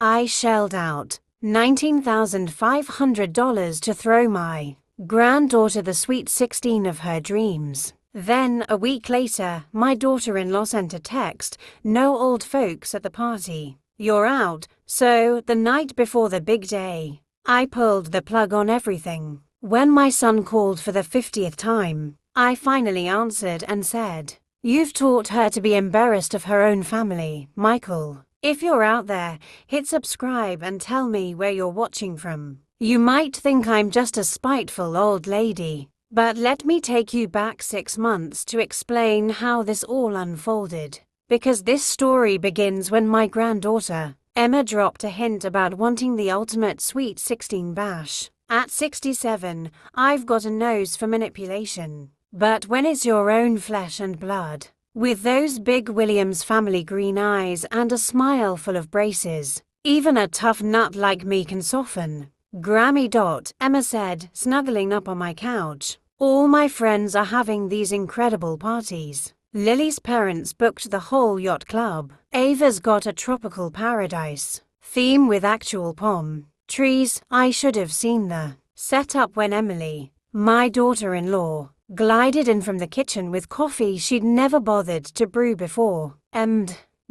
I shelled out $19,500 to throw my granddaughter the sweet 16 of her dreams. Then, a week later, my daughter-in-law sent a text, "No old folks at the party. You're out." So, the night before the big day, I pulled the plug on everything. When my son called for the 50th time, I finally answered and said, "You've taught her to be embarrassed of her own family, Michael. If you're out there, hit subscribe and tell me where you're watching from. You might think I'm just a spiteful old lady, but let me take you back 6 months to explain how this all unfolded. Because this story begins when my granddaughter, Emma, dropped a hint about wanting the ultimate sweet 16 bash. At 67, I've got a nose for manipulation. But when it's your own flesh and blood, with those big Williams family green eyes and a smile full of braces, even a tough nut like me can soften. Grammy. Emma said, snuggling up on my couch. All my friends are having these incredible parties. Lily's parents booked the whole yacht club. Ava's got a tropical paradise theme with actual palm trees. I should have seen the setup when Emily, my daughter-in-law, glided in from the kitchen with coffee she'd never bothered to brew before.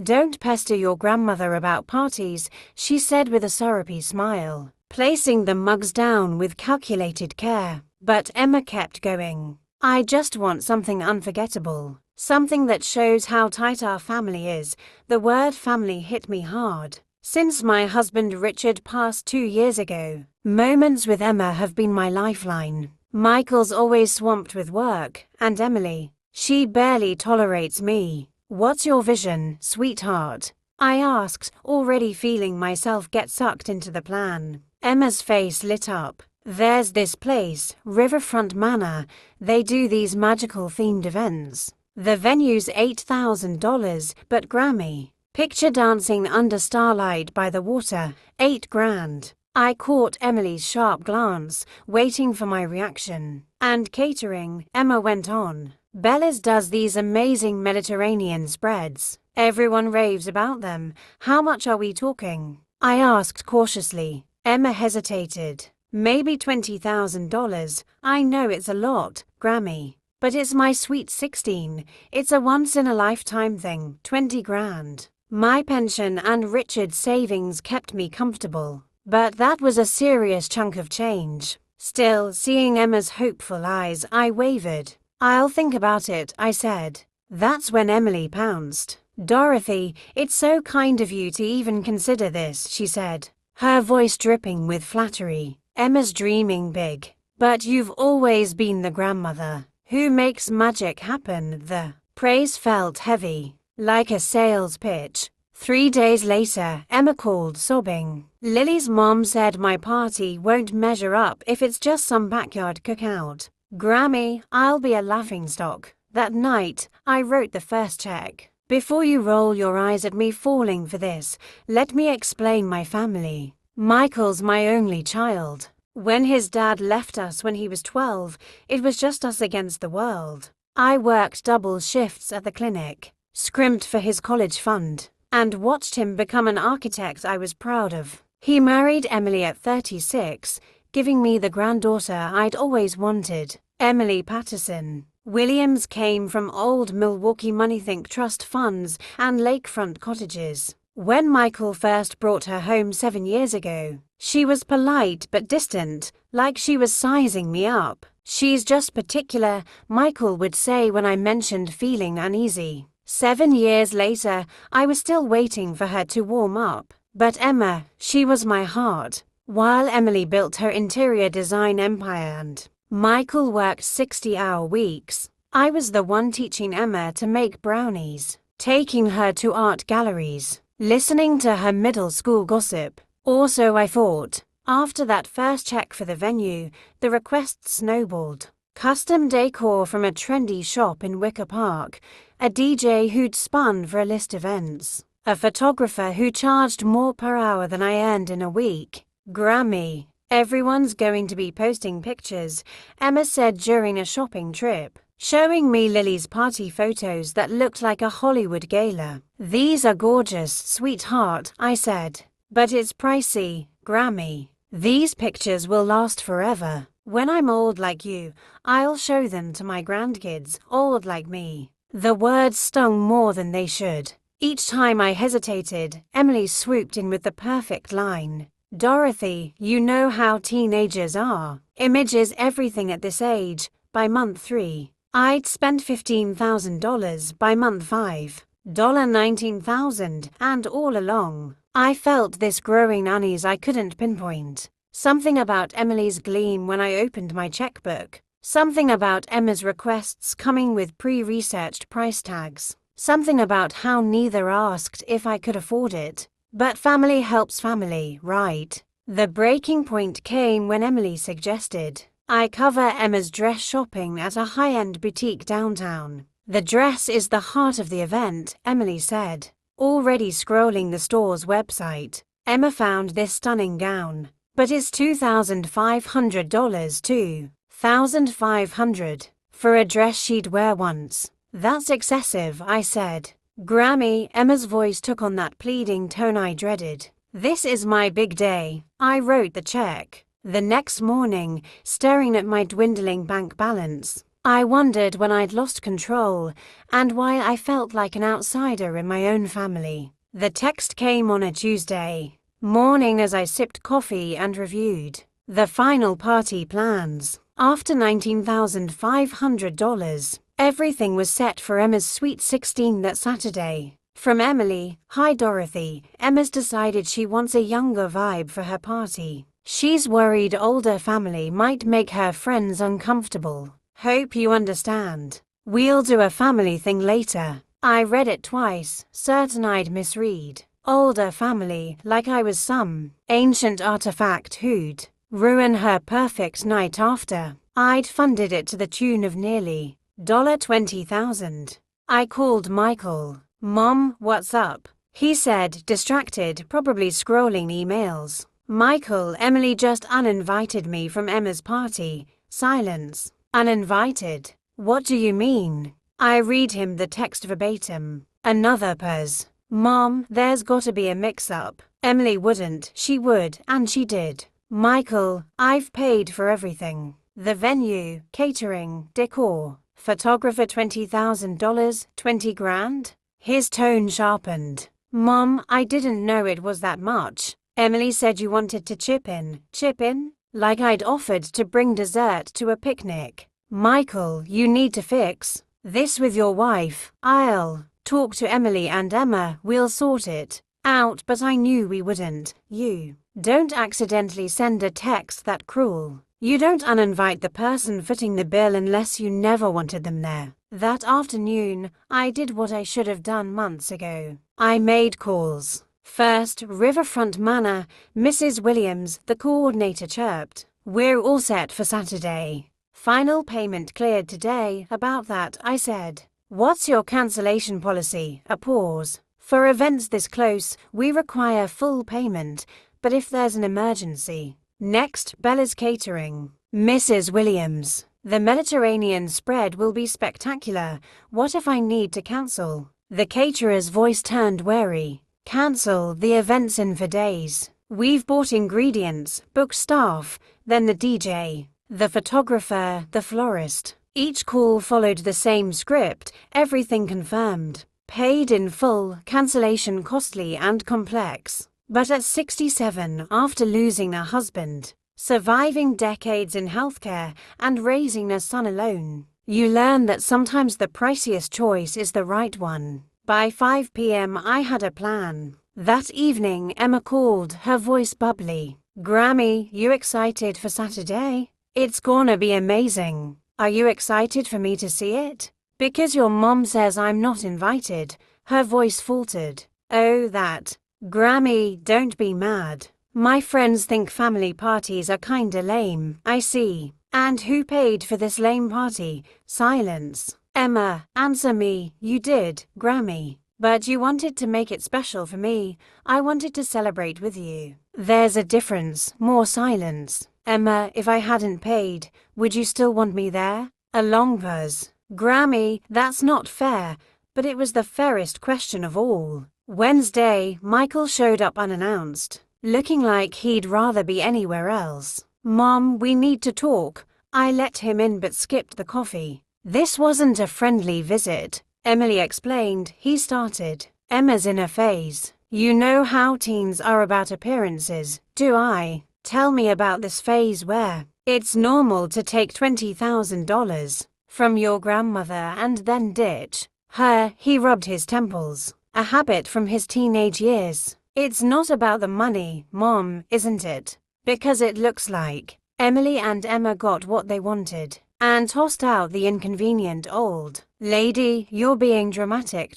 Don't pester your grandmother about parties, she said with a syrupy smile, placing the mugs down with calculated care. But Emma kept going. I just want something unforgettable. Something that shows how tight our family is. The word family hit me hard. Since my husband Richard passed 2 years ago, moments with Emma have been my lifeline. Michael's always swamped with work, and Emily, she barely tolerates me. What's your vision, sweetheart? I asked, already feeling myself get sucked into the plan. Emma's face lit up. There's this place, Riverfront Manor. They do these magical themed events. The venue's $8,000, but Grammy, picture dancing under starlight by the water, $8,000. I caught Emily's sharp glance, waiting for my reaction. And catering, Emma went on. Bella's does these amazing Mediterranean spreads. Everyone raves about them. How much are we talking? I asked cautiously. Emma hesitated. Maybe $20,000. I know it's a lot, Grammy. But it's my sweet 16. It's a once-in-a-lifetime thing. $20,000. My pension and Richard's savings kept me comfortable. But that was a serious chunk of change. Still, seeing Emma's hopeful eyes, I wavered. I'll think about it, I said. That's when Emily pounced. Dorothy, it's so kind of you to even consider this, she said, her voice dripping with flattery. Emma's dreaming big. But you've always been the grandmother who makes magic happen. The praise felt heavy, like a sales pitch. 3 days later, Emma called, sobbing. Lily's mom said my party won't measure up if it's just some backyard cookout. Grammy, I'll be a laughingstock. That night, I wrote the first check. Before you roll your eyes at me falling for this, let me explain my family. Michael's my only child. When his dad left us when he was 12, it was just us against the world. I worked double shifts at the clinic, scrimped for his college fund, and watched him become an architect I was proud of. He married Emily at 36, giving me the granddaughter I'd always wanted, Emily Patterson. Williams came from old Milwaukee Moneythink Trust funds and lakefront cottages. When Michael first brought her home 7 years ago, she was polite but distant, like she was sizing me up. She's just particular, Michael would say when I mentioned feeling uneasy. 7 years later, I was still waiting for her to warm up. But Emma, she was my heart. While Emily built her interior design empire and Michael worked 60-hour weeks, I was the one teaching Emma to make brownies, taking her to art galleries, listening to her middle school gossip. Or so I thought. After that first check for the venue, the requests snowballed. Custom decor from a trendy shop in Wicker Park, a DJ who'd spun for a list events, a photographer who charged more per hour than I earned in a week. Grammy, everyone's going to be posting pictures, Emma said during a shopping trip, showing me Lily's party photos that looked like a Hollywood gala. These are gorgeous, sweetheart, I said. But it's pricey, Grammy. These pictures will last forever. When I'm old like you, I'll show them to my grandkids, old like me. The words stung more than they should. Each time I hesitated, Emily swooped in with the perfect line. Dorothy, you know how teenagers are. Image is everything at this age. By month 3, I'd spent $15,000. By month 5, $19,000, and all along, I felt this growing unease I couldn't pinpoint. Something about Emily's gleam when I opened my checkbook. Something about Emma's requests coming with pre-researched price tags. Something about how neither asked if I could afford it. But family helps family, right? The breaking point came when Emily suggested I cover Emma's dress shopping at a high-end boutique downtown. The dress is the heart of the event, Emily said. Already scrolling the store's website, Emma found this stunning gown. But it's $2,500 too. $1,500 for a dress she'd wear once. That's excessive, I said. Grammy, Emma's voice took on that pleading tone I dreaded. This is my big day. I wrote the check. The next morning, staring at my dwindling bank balance, I wondered when I'd lost control and why I felt like an outsider in my own family. The text came on a Tuesday morning as I sipped coffee and reviewed the final party plans. After $19,500, everything was set for Emma's Sweet 16 that Saturday. From Emily, hi Dorothy, Emma's decided she wants a younger vibe for her party. She's worried older family might make her friends uncomfortable. Hope you understand. We'll do a family thing later. I read it twice, certain I'd misread. Older family, like I was some ancient artifact who'd ruin her perfect night after. I'd funded it to the tune of nearly $20,000. I called Michael. Mom, what's up? He said, distracted, probably scrolling emails. Michael, Emily just uninvited me from Emma's party. Silence. Uninvited? What do you mean? I read him the text verbatim. Another pause. Mom, there's gotta be a mix-up. Emily wouldn't, she would, and she did. Michael, I've paid for everything. The venue, catering, decor. Photographer $20,000, 20 grand? His tone sharpened. Mom, I didn't know it was that much. Emily said you wanted to chip in. Chip in? Like I'd offered to bring dessert to a picnic. Michael, you need to fix this with your wife. I'll talk to Emily and Emma, we'll sort it out, but I knew we wouldn't. You don't accidentally send a text that cruel. You don't uninvite the person footing the bill unless you never wanted them there. That afternoon, I did what I should have done months ago. I made calls. First, Riverfront Manor, Mrs. Williams, the coordinator chirped. We're all set for Saturday. Final payment cleared today. About that, I said. What's your cancellation policy? A pause. For events this close, we require full payment, but if there's an emergency. Next, Bella's Catering. Mrs. Williams. The Mediterranean spread will be spectacular. What if I need to cancel? The caterer's voice turned wary. Cancel, the event's in for days. We've bought ingredients, booked staff, then the DJ, the photographer, the florist. Each call followed the same script, everything confirmed. Paid in full, cancellation costly and complex. But at 67, after losing a husband, surviving decades in healthcare, and raising a son alone, you learn that sometimes the priciest choice is the right one. By 5 p.m. I had a plan. That evening, Emma called, her voice bubbly. Grammy, you excited for Saturday? It's gonna be amazing. Are you excited for me to see it? Because your mom says I'm not invited. Her voice faltered. Oh, that. Grammy, don't be mad. My friends think family parties are kinda lame, I see. And who paid for this lame party? Silence. Emma, answer me. You did, Grammy. But you wanted to make it special for me. I wanted to celebrate with you. There's a difference. More silence. Emma, if I hadn't paid, would you still want me there? A long pause. Grammy, that's not fair, but it was the fairest question of all. Wednesday, Michael showed up unannounced, looking like he'd rather be anywhere else. Mom, we need to talk. I let him in but skipped the coffee. This wasn't a friendly visit, Emily explained. He started. Emma's in a phase. You know how teens are about appearances, do I? Tell me about this phase where it's normal to take $20,000 from your grandmother and then ditch her. He rubbed his temples, a habit from his teenage years. It's not about the money, Mom, isn't it? Because it looks like Emily and Emma got what they wanted and tossed out the inconvenient old lady. You're being dramatic.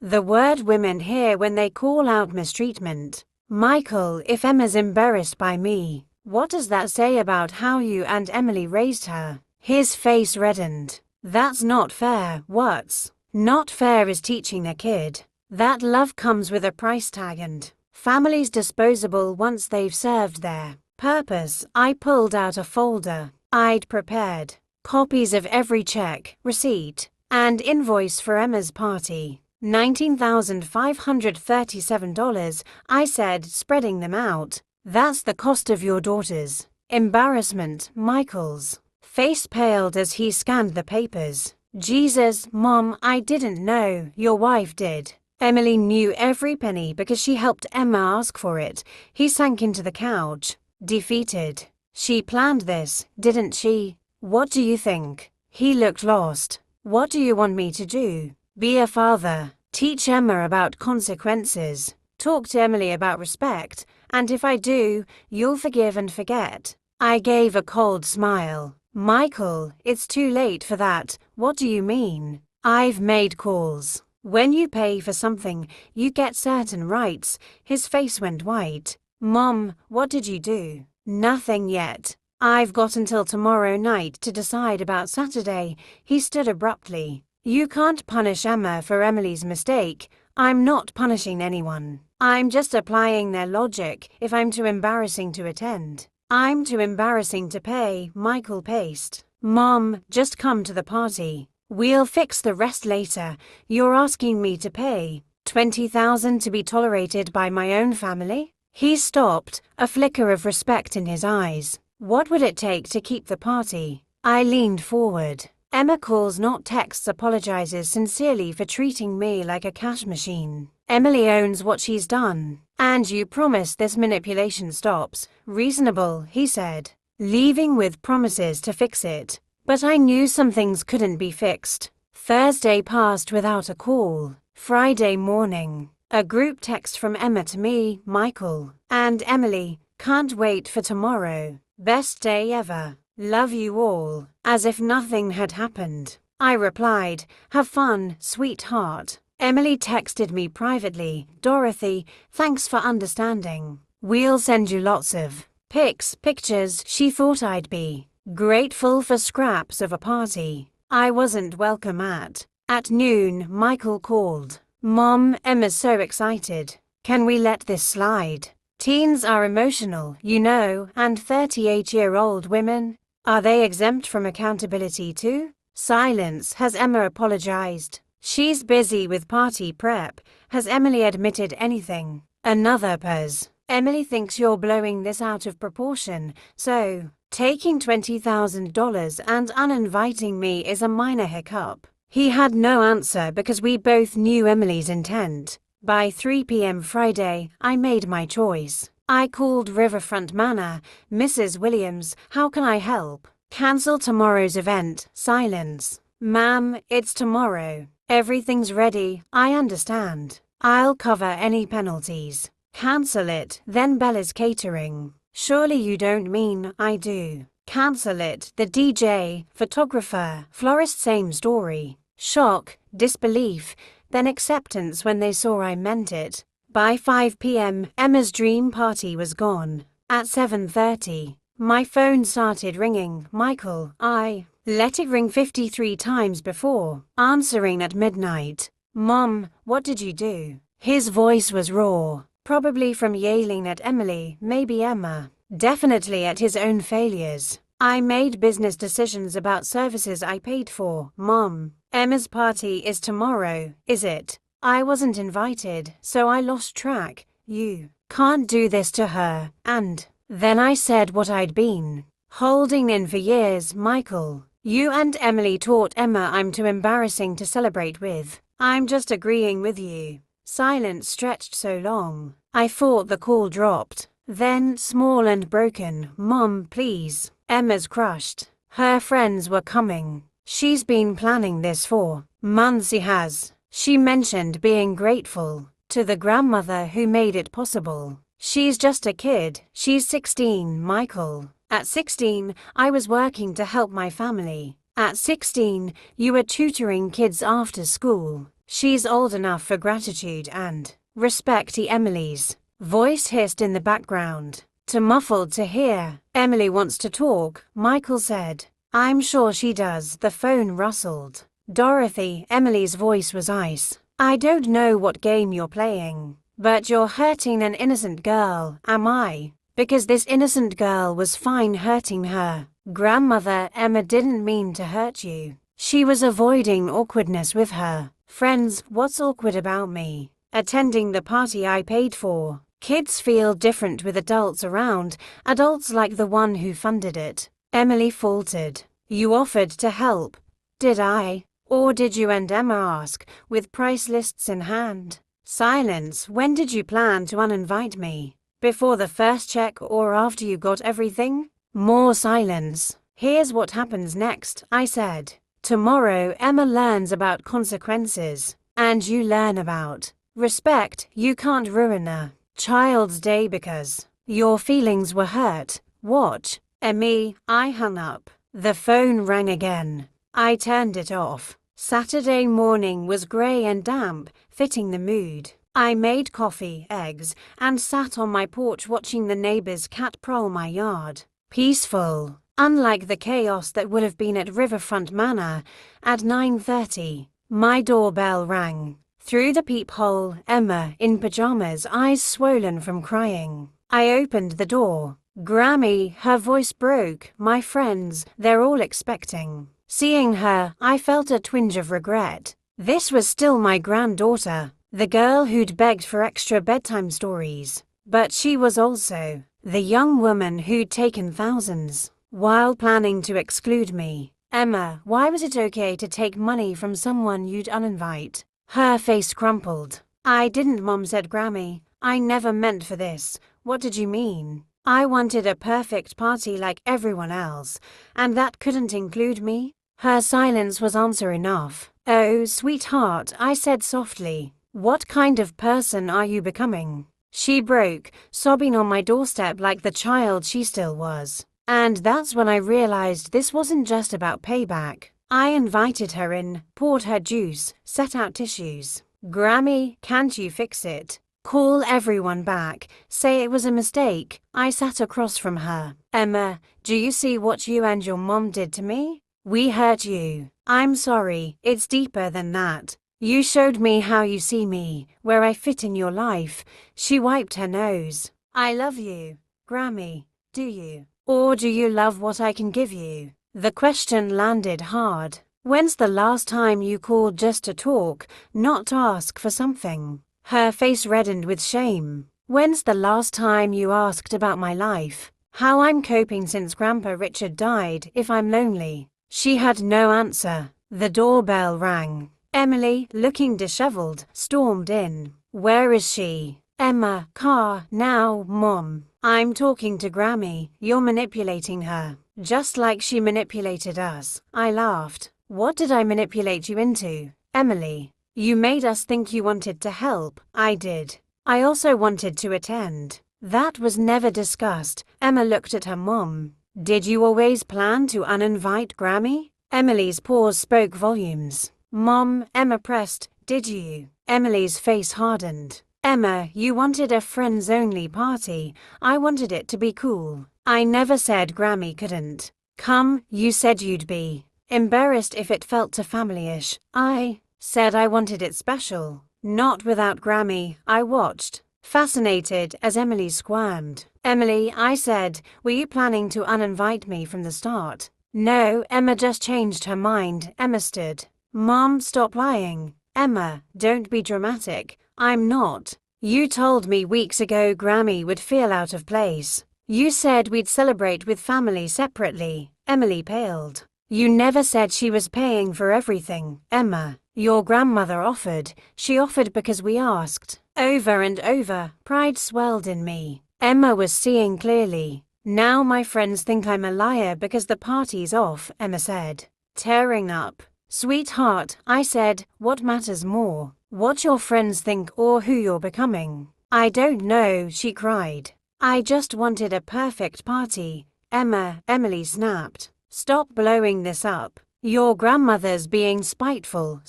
The word women hear when they call out mistreatment. Michael, if Emma's embarrassed by me, what does that say about how you and Emily raised her? His face reddened. That's not fair. What's not fair is teaching a kid that love comes with a price tag and family's disposable once they've served their purpose. I pulled out a folder. I'd prepared copies of every check, receipt, and invoice for Emma's party. $19,537, I said, spreading them out. That's the cost of your daughter's embarrassment. Michael's face paled as he scanned the papers. Jesus, Mom, I didn't know. Your wife did. Emily knew every penny because she helped Emma ask for it. He sank into the couch, defeated. She planned this, didn't she? What do you think? He looked lost. What do you want me to do? Be a father. Teach Emma about consequences. Talk to Emily about respect. And if I do, you'll forgive and forget. I gave a cold smile. Michael, it's too late for that. What do you mean? I've made calls. When you pay for something, you get certain rights. His face went white. Mom, what did you do? Nothing yet. I've got until tomorrow night to decide about Saturday. He stood abruptly. You can't punish Emma for Emily's mistake. I'm not punishing anyone. I'm just applying their logic. If I'm too embarrassing to attend, I'm too embarrassing to pay. Michael paced. Mom, just come to the party. We'll fix the rest later. You're asking me to pay $20,000 to be tolerated by my own family? He stopped, a flicker of respect in his eyes. What would it take to keep the party? I leaned forward. Emma calls, not texts, apologizes sincerely for treating me like a cash machine. Emily owns what she's done. And you promise this manipulation stops. Reasonable, he said, leaving with promises to fix it. But I knew some things couldn't be fixed. Thursday passed without a call. Friday morning, a group text from Emma to me, Michael, and Emily. Can't wait for tomorrow. Best day ever. Love you all. As if nothing had happened. I replied, have fun, sweetheart. Emily texted me privately, Dorothy, thanks for understanding. We'll send you lots of pictures. She thought I'd be grateful for scraps of a party I wasn't welcome at. At noon, Michael called. Mom, Emma's so excited. Can we let this slide? Teens are emotional, you know, and 38-year-old women, are they exempt from accountability too? Silence. Has Emma apologized? She's busy with party prep. Has Emily admitted anything? Another pause. Emily thinks you're blowing this out of proportion, so taking $20,000 and uninviting me is a minor hiccup. He had no answer because we both knew Emily's intent. By 3 p.m. Friday, I made my choice. I called Riverfront Manor. Mrs. Williams, how can I help? Cancel tomorrow's event. Silence. Ma'am, it's tomorrow. Everything's ready. I understand. I'll cover any penalties. Cancel it. Then Bella's Catering. Surely you don't mean I do. Cancel it. The DJ, photographer, florist, same story. Shock, disbelief, then acceptance when they saw I meant it. By 5 p.m., Emma's dream party was gone. At 7:30, my phone started ringing. Michael, I let it ring 53 times before answering at midnight. Mom, what did you do? His voice was raw, probably from yelling at Emily, maybe Emma, definitely at his own failures. I made business decisions about services I paid for. Mom, Emma's party is tomorrow, is it? I wasn't invited, so I lost track. You can't do this to her. And then I said what I'd been holding in for years. Michael, you and Emily taught Emma I'm too embarrassing to celebrate with. I'm just agreeing with you. Silence stretched so long. I thought the call dropped. Then, small and broken, Mom, please. Emma's crushed. Her friends were coming. She's been planning this for months. She has. She mentioned being grateful to the grandmother who made it possible. She's just a kid. She's 16, Michael. At 16, I was working to help my family. At 16, you were tutoring kids after school. She's old enough for gratitude and respect. Emily's voice hissed in the background, too muffled to hear. Emily wants to talk, Michael said. I'm sure she does. The phone rustled. Dorothy, Emily's voice was ice. I don't know what game you're playing, but you're hurting an innocent girl, am I? Because this innocent girl was fine hurting her grandmother. Emma didn't mean to hurt you. She was avoiding awkwardness with her friends. What's awkward about me attending the party I paid for? Kids feel different with adults around, adults like the one who funded it. Emily faltered. You offered to help. Did I? Or did you and Emma ask, with price lists in hand? Silence. When did you plan to uninvite me? Before the first check or after you got everything? More silence. Here's what happens next, I said. Tomorrow Emma learns about consequences, and you learn about respect. You can't ruin a child's day because your feelings were hurt. Watch. Emmy. I hung up. The phone rang again. I turned it off. Saturday morning was grey and damp, fitting the mood. I made coffee, eggs, and sat on my porch watching the neighbor's cat prowl my yard. Peaceful, unlike the chaos that would have been at Riverfront Manor. At 9:30, my doorbell rang. Through the peephole, Emma, in pajamas, eyes swollen from crying. I opened the door. Grammy, her voice broke. My friends, they're all expecting. Seeing her, I felt a twinge of regret. This was still my granddaughter, the girl who'd begged for extra bedtime stories. But she was also the young woman who'd taken thousands while planning to exclude me. Emma, why was it okay to take money from someone you'd uninvite? Her face crumpled. I didn't, Mom, said Grammy. I never meant for this. What did you mean? I wanted a perfect party like everyone else, and that couldn't include me? Her silence was answer enough. Oh, sweetheart, I said softly. What kind of person are you becoming? She broke, sobbing on my doorstep like the child she still was. And that's when I realized this wasn't just about payback. I invited her in, poured her juice, set out tissues. Grammy, can't you fix it? Call everyone back, say it was a mistake. I sat across from her. Emma, do you see what you and your mom did to me? We hurt you. I'm sorry, it's deeper than that. You showed me how you see me, where I fit in your life. She wiped her nose. I love you. Grammy, do you? Or do you love what I can give you? The question landed hard. When's the last time you called just to talk, not to ask for something? Her face reddened with shame. When's the last time you asked about my life? How I'm coping since Grandpa Richard died, if I'm lonely? She had no answer. The doorbell rang. Emily, looking disheveled, stormed in. Where is she? Emma, car, now, Mom. I'm talking to Grammy. You're manipulating her. Just like she manipulated us. I laughed. What did I manipulate you into? Emily. You made us think you wanted to help. I did. I also wanted to attend. That was never discussed. Emma looked at her mom. Did you always plan to uninvite Grammy? Emily's pause spoke volumes. Mom, Emma pressed. Did you? Emily's face hardened. Emma, you wanted a friends-only party. I wanted it to be cool. I never said Grammy couldn't come. You said you'd be embarrassed if it felt too family-ish. I said I wanted it special. Not without Grammy. I watched, fascinated, as Emily squirmed. Emily, I said, were you planning to uninvite me from the start? No, Emma just changed her mind. Emma stood. Mom, stop lying. Emma, don't be dramatic. I'm not. You told me weeks ago Grammy would feel out of place. You said we'd celebrate with family separately. Emily paled. You never said she was paying for everything, Emma. Your grandmother offered. She offered because we asked. Over and over, pride swelled in me. Emma was seeing clearly. Now my friends think I'm a liar because the party's off, Emma said. Tearing up. Sweetheart, I said, what matters more? What your friends think or who you're becoming? I don't know, she cried. I just wanted a perfect party. Emily snapped. Stop blowing this up. Your grandmother's being spiteful.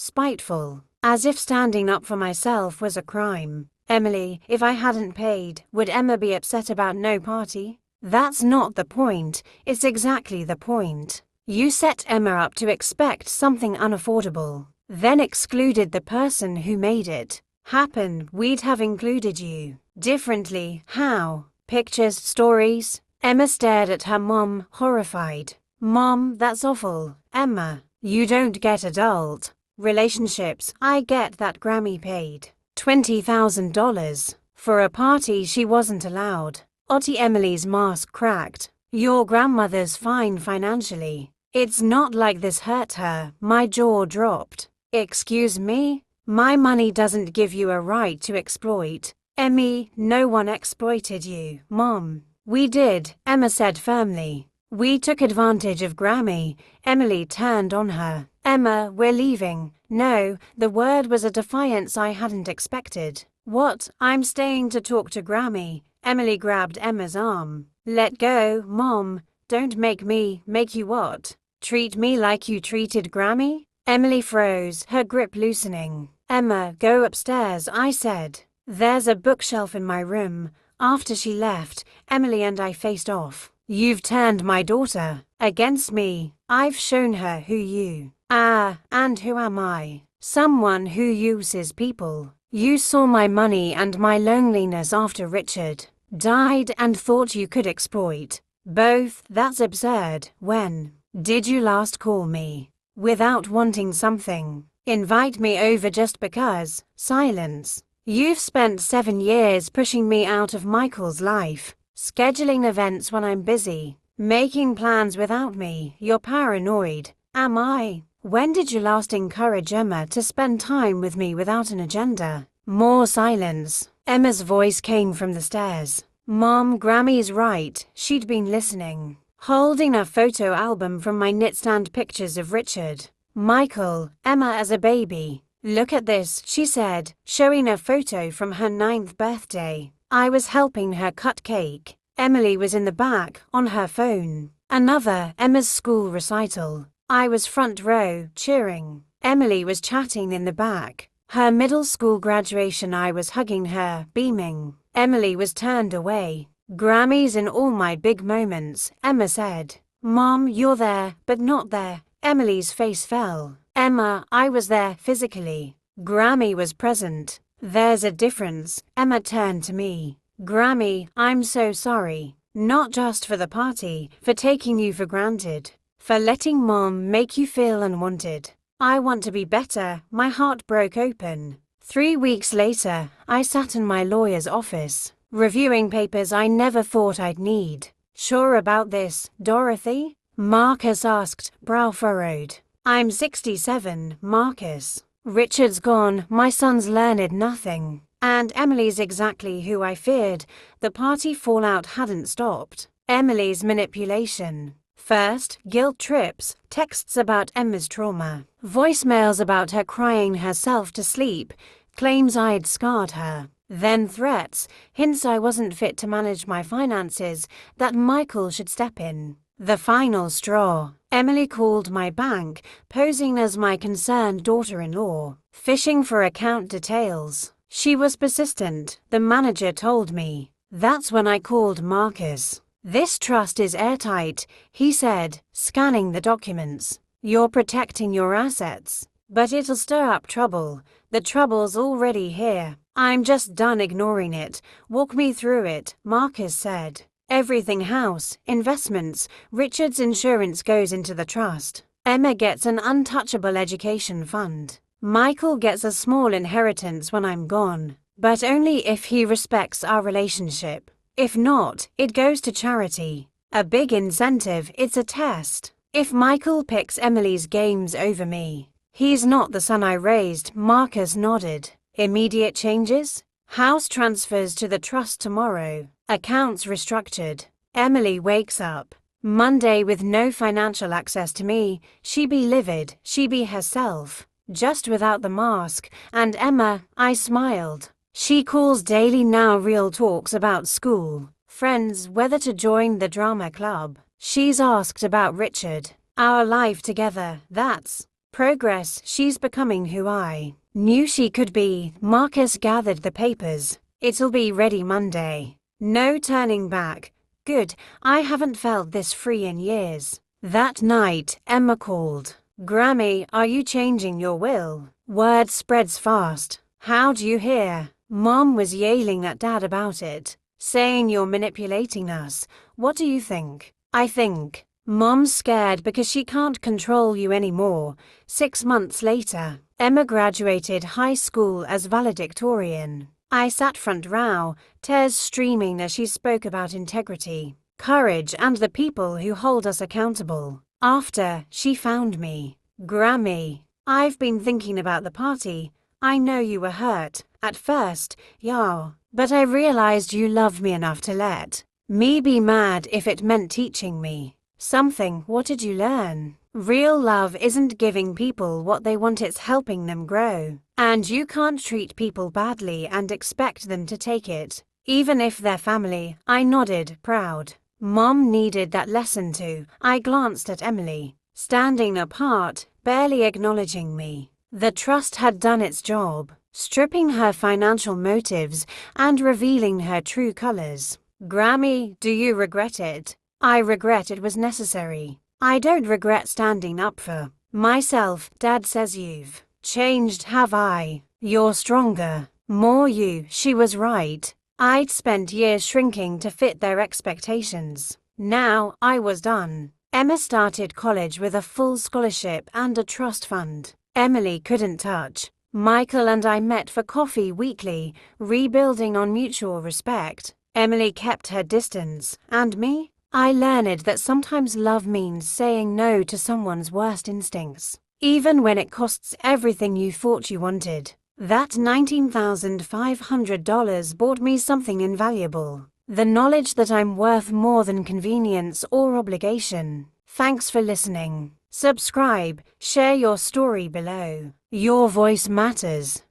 As if standing up for myself was a crime. Emily, if I hadn't paid, would Emma be upset about no party? That's not the point. It's exactly the point. You set Emma up to expect something unaffordable, then excluded the person who made it happen. We'd have included you differently. How? Pictures, stories? Emma stared at her mom, horrified. Mom, that's awful. Emma, you don't get adult relationships. I get that Grammy paid $20,000 for a party she wasn't allowed. Auntie Emily's mask cracked. Your grandmother's fine financially. It's not like this hurt her. My jaw dropped. Excuse me? My money doesn't give you a right to exploit. Emmy, no one exploited you, Mom. We did, Emma said firmly. We took advantage of Grammy. Emily turned on her. Emma, we're leaving. No, the word was a defiance I hadn't expected. What? I'm staying to talk to Grammy. Emily grabbed Emma's arm. Let go, Mom. Don't make me. Make you what? Treat me like you treated Grammy? Emily froze, her grip loosening. Emma, go upstairs, I said. There's a bookshelf in my room. After she left, Emily and I faced off. You've turned my daughter against me. I've shown her who you are, and who am I? Someone who uses people. You saw my money and my loneliness after Richard died and thought you could exploit both. That's absurd. When did you last call me without wanting something? Invite me over just because? Silence. You've spent 7 years pushing me out of Michael's life, scheduling events when I'm busy, making plans without me. You're paranoid. Am I? When did you last encourage Emma to spend time with me without an agenda? More silence. Emma's voice came from the stairs. Mom, Grammy's right. She'd been listening. Holding a photo album from my nightstand, pictures of Richard, Michael, Emma as a baby. Look at this, she said, showing a photo from her 9th birthday. I was helping her cut cake. Emily was in the back, on her phone. Another, Emma's school recital. I was front row, cheering. Emily was chatting in the back. Her middle school graduation, I was hugging her, beaming. Emily was turned away. Grammys in all my big moments, Emma said. Mom, you're there, but not there. Emily's face fell. Emma, I was there physically. Grammy was present. There's a difference. Emma turned to me. Grammy, I'm so sorry. Not just for the party, for taking you for granted. For letting Mom make you feel unwanted. I want to be better. My heart broke open. 3 weeks later, I sat in my lawyer's office, reviewing papers I never thought I'd need. Sure about this, Dorothy? Marcus asked, brow furrowed. I'm 67, Marcus. Richard's gone, my son's learned nothing. And Emily's exactly who I feared. The party fallout hadn't stopped. Emily's manipulation. First, guilt trips, texts about Emma's trauma, voicemails about her crying herself to sleep, claims I'd scarred her. Then threats, hints I wasn't fit to manage my finances, that Michael should step in. The final straw. Emily called my bank, posing as my concerned daughter-in-law, fishing for account details. She was persistent, the manager told me. That's when I called Marcus. This trust is airtight, he said, scanning the documents. You're protecting your assets. But it'll stir up trouble. The trouble's already here. I'm just done ignoring it. Walk me through it, Marcus said. Everything house, investments, Richard's insurance goes into the trust. Emma gets an untouchable education fund. Michael gets a small inheritance when I'm gone, but only if he respects our relationship. If not, it goes to charity. A big incentive, it's a test. If Michael picks Emily's games over me, he's not the son I raised. Marcus nodded. Immediate changes? House transfers to the trust tomorrow. Accounts restructured. Emily wakes up Monday with no financial access to me. She be livid, she be herself, just without the mask. And Emma, I smiled. She calls daily now, real talks about school, friends, whether to join the drama club. She's asked about Richard, our life together. That's progress. She's becoming who I knew she could be. Marcus gathered the papers. It'll be ready Monday. No turning back. Good, I haven't felt this free in years. That night, Emma called. Grammy, are you changing your will? Word spreads fast. How do you hear? Mom was yelling at Dad about it, saying you're manipulating us. What do you think? I think Mom's scared because she can't control you anymore. 6 months later, Emma graduated high school as valedictorian. I sat front row, tears streaming as she spoke about integrity, courage, and the people who hold us accountable. After, she found me. Grammy, I've been thinking about the party. I know you were hurt, at first, yeah, but I realized you loved me enough to let me be mad if it meant teaching me something. What did you learn? Real love isn't giving people what they want, it's helping them grow. And you can't treat people badly and expect them to take it, even if they're family. I nodded, proud. Mom needed that lesson too. I glanced at Emily, standing apart, barely acknowledging me. The trust had done its job, stripping her financial motives and revealing her true colors. Grammy, do you regret it? I regret it was necessary. I don't regret standing up for myself. Dad says you've changed, have I? You're stronger, more you. She was right. I'd spent years shrinking to fit their expectations. Now, I was done. Emma started college with a full scholarship and a trust fund Emily couldn't touch. Michael and I met for coffee weekly, rebuilding on mutual respect. Emily kept her distance, and me? I learned that sometimes love means saying no to someone's worst instincts, even when it costs everything you thought you wanted. That $19,500 bought me something invaluable. The knowledge that I'm worth more than convenience or obligation. Thanks for listening. Subscribe, share your story below. Your voice matters.